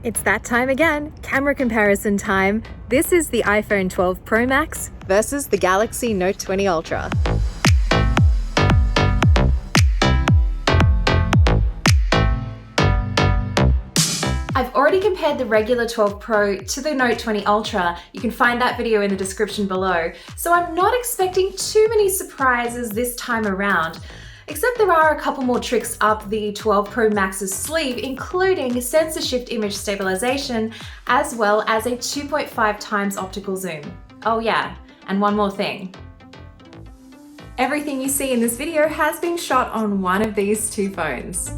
It's that time again, camera comparison time. This is the iPhone 12 Pro Max versus the Galaxy Note 20 Ultra. I've already compared the regular 12 Pro to the Note 20 Ultra. You can find that video in the description below. So I'm not expecting too many surprises this time around. Except there are a couple more tricks up the 12 Pro Max's sleeve, including sensor shift image stabilization, as well as a 2.5 times optical zoom. Oh yeah, and one more thing. Everything you see in this video has been shot on one of these two phones.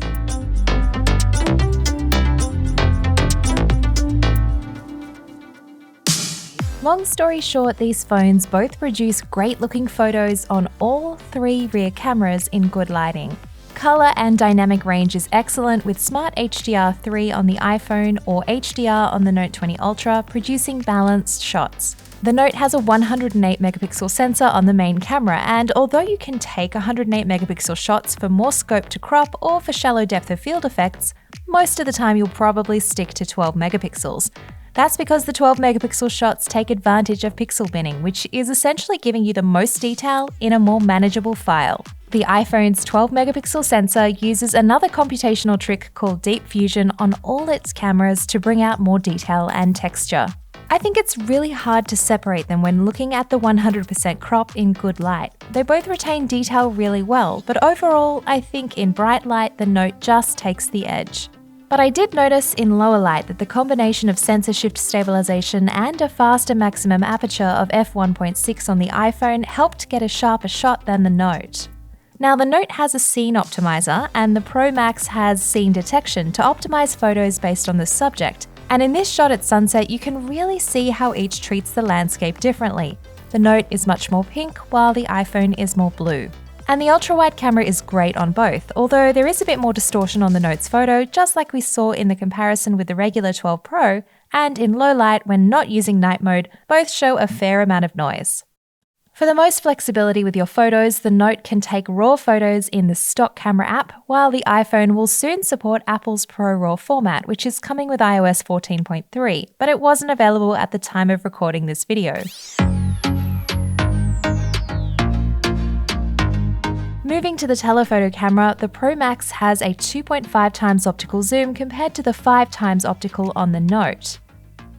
Long story short, these phones both produce great looking photos on all three rear cameras in good lighting. Color and dynamic range is excellent with Smart HDR3 on the iPhone or HDR on the Note 20 Ultra, producing balanced shots. The Note has a 108 megapixel sensor on the main camera, and although you can take 108 megapixel shots for more scope to crop or for shallow depth of field effects, most of the time you'll probably stick to 12 megapixels. That's because the 12 megapixel shots take advantage of pixel binning, which is essentially giving you the most detail in a more manageable file. The iPhone's 12 megapixel sensor uses another computational trick called deep fusion on all its cameras to bring out more detail and texture. I think it's really hard to separate them when looking at the 100% crop in good light. They both retain detail really well, but overall, I think in bright light the Note just takes the edge. But I did notice in lower light that the combination of sensor shift stabilization and a faster maximum aperture of f1.6 on the iPhone helped get a sharper shot than the Note. Now the Note has a scene optimizer and the Pro Max has scene detection to optimize photos based on the subject. And in this shot at sunset, you can really see how each treats the landscape differently. The Note is much more pink while the iPhone is more blue. And the ultra-wide camera is great on both, although there is a bit more distortion on the Note's photo, just like we saw in the comparison with the regular 12 Pro, and in low light when not using night mode, both show a fair amount of noise. For the most flexibility with your photos, the Note can take RAW photos in the stock camera app, while the iPhone will soon support Apple's ProRAW format, which is coming with iOS 14.3, but it wasn't available at the time of recording this video. Moving to the telephoto camera, the Pro Max has a 2.5 times optical zoom compared to the 5 times optical on the Note.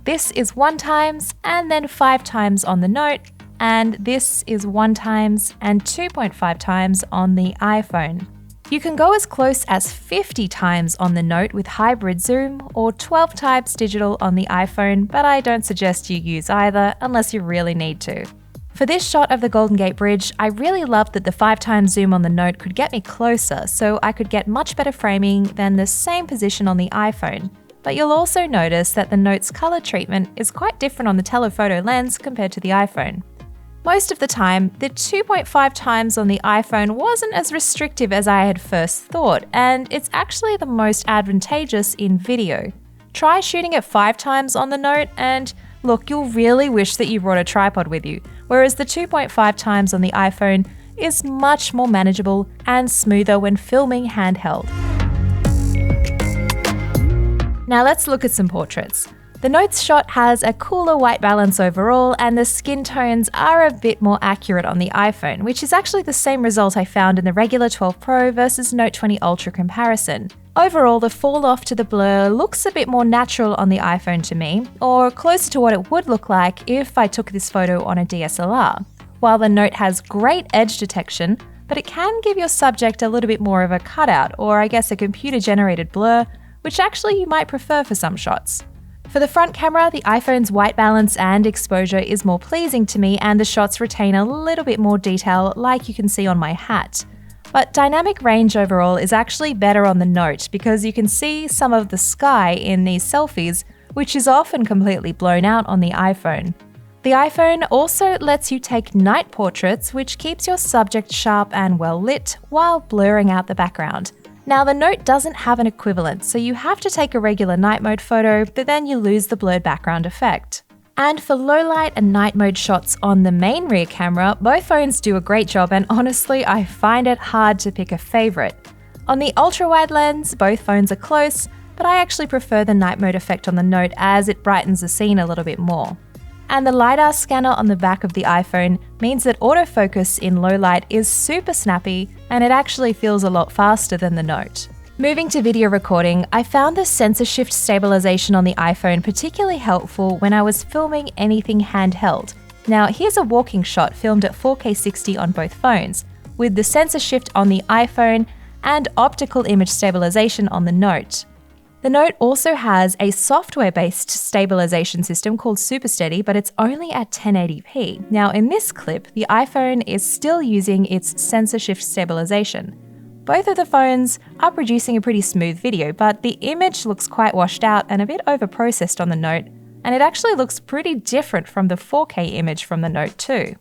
This is 1 times and then 5 times on the Note, and this is 1 times and 2.5 times on the iPhone. You can go as close as 50 times on the Note with hybrid zoom or 12 times digital on the iPhone, but I don't suggest you use either unless you really need to. For this shot of the Golden Gate Bridge, I really loved that the 5 times zoom on the Note could get me closer, so I could get much better framing than the same position on the iPhone. But you'll also notice that the Note's color treatment is quite different on the telephoto lens compared to the iPhone. Most of the time, the 2.5 times on the iPhone wasn't as restrictive as I had first thought, and it's actually the most advantageous in video. Try shooting at 5 times on the Note and look, you'll really wish that you brought a tripod with you, whereas the 2.5 times on the iPhone is much more manageable and smoother when filming handheld. Now let's look at some portraits. The Note's shot has a cooler white balance overall, and the skin tones are a bit more accurate on the iPhone, which is actually the same result I found in the regular 12 Pro versus Note 20 Ultra comparison. Overall, the fall off to the blur looks a bit more natural on the iPhone to me, or closer to what it would look like if I took this photo on a DSLR. While the Note has great edge detection, but it can give your subject a little bit more of a cutout, or I guess a computer-generated blur, which actually you might prefer for some shots. For the front camera, the iPhone's white balance and exposure is more pleasing to me, and the shots retain a little bit more detail like you can see on my hat. But dynamic range overall is actually better on the Note because you can see some of the sky in these selfies, which is often completely blown out on the iPhone. The iPhone also lets you take night portraits, which keeps your subject sharp and well lit while blurring out the background. Now the Note doesn't have an equivalent, so you have to take a regular night mode photo, but then you lose the blurred background effect. And for low light and night mode shots on the main rear camera, both phones do a great job, and honestly, I find it hard to pick a favorite. On the ultra-wide lens, both phones are close, but I actually prefer the night mode effect on the Note as it brightens the scene a little bit more. And the lidar scanner on the back of the iPhone means that autofocus in low light is super snappy, and it actually feels a lot faster than the Note. Moving to video recording, I found the sensor shift stabilization on the iPhone particularly helpful when I was filming anything handheld. Now, here's a walking shot filmed at 4K 60 on both phones, with the sensor shift on the iPhone and optical image stabilization on the Note. The Note also has a software-based stabilization system called SuperSteady, but it's only at 1080p. Now, in this clip, the iPhone is still using its sensor shift stabilization. Both of the phones are producing a pretty smooth video, but the image looks quite washed out and a bit overprocessed on the Note, and it actually looks pretty different from the 4K image from the Note 2.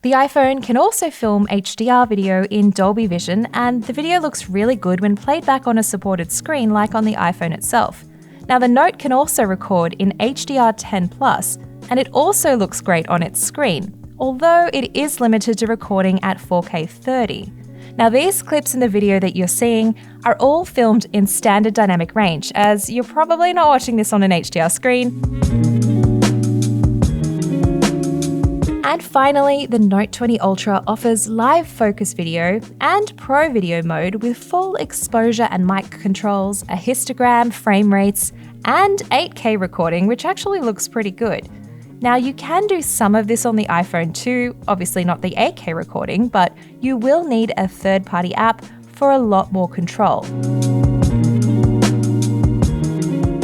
The iPhone can also film HDR video in Dolby Vision, and the video looks really good when played back on a supported screen like on the iPhone itself. Now, the Note can also record in HDR10+, and it also looks great on its screen, although it is limited to recording at 4K 30. Now, these clips in the video that you're seeing are all filmed in standard dynamic range, as you're probably not watching this on an HDR screen. And finally, the Note 20 Ultra offers live focus video and Pro video mode with full exposure and mic controls, a histogram, frame rates, and 8K recording, which actually looks pretty good. Now, you can do some of this on the iPhone too, obviously not the 8K recording, but you will need a third-party app for a lot more control.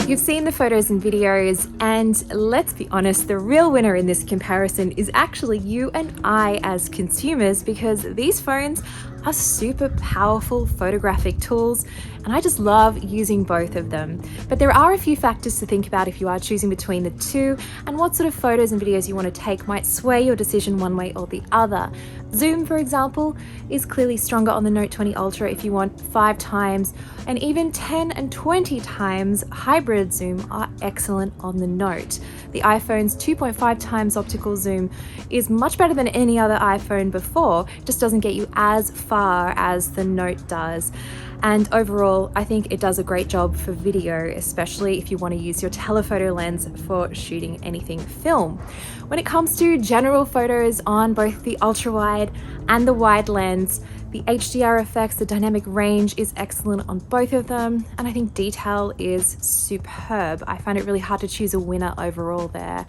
You've seen the photos and videos, and let's be honest, the real winner in this comparison is actually you and I as consumers, because these phones are super powerful photographic tools, and I just love using both of them. But there are a few factors to think about if you are choosing between the two, and what sort of photos and videos you want to take might sway your decision one way or the other. Zoom, for example, is clearly stronger on the Note 20 Ultra if you want 5 times, and even 10 and 20 times hybrid zoom are excellent on the Note. The iPhone's 2.5 times optical zoom is much better than any other iPhone before, just doesn't get you as far as the Note does. And overall, I think it does a great job for video, especially if you want to use your telephoto lens for shooting anything film. When it comes to general photos on both the ultra-wide and the wide lens, the HDR effects, the dynamic range is excellent on both of them, and I think detail is superb. I find it really hard to choose a winner overall there.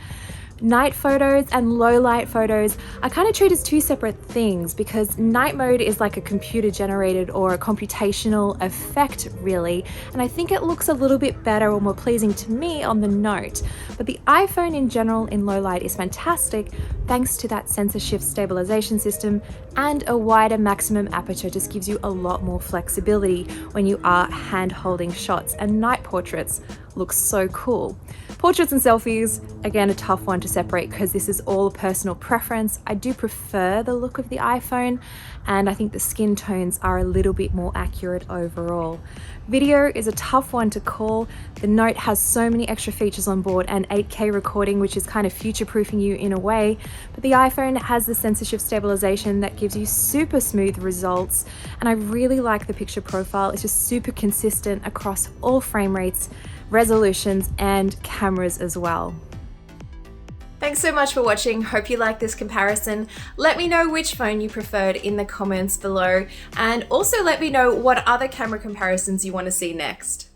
Night photos and low light photos I kind of treat as two separate things, because night mode is like a computer generated or a computational effect really, and I think it looks a little bit better or more pleasing to me on the Note. But the iPhone in general in low light is fantastic thanks to that sensor shift stabilization system, and a wider maximum aperture just gives you a lot more flexibility when you are hand holding shots, and night portraits looks so cool. Portraits and selfies, again, a tough one to separate because this is all personal preference. I do prefer the look of the iPhone, and I think the skin tones are a little bit more accurate overall. Video is a tough one to call. The Note has so many extra features on board, and 8K recording, which is kind of future-proofing you in a way, but the iPhone has the sensor shift stabilization that gives you super smooth results, and I really like the picture profile. It's just super consistent across all frame rates, resolutions, and cameras as well. Thanks so much for watching. Hope you like this comparison. Let me know which phone you preferred in the comments below, and also let me know what other camera comparisons you want to see next.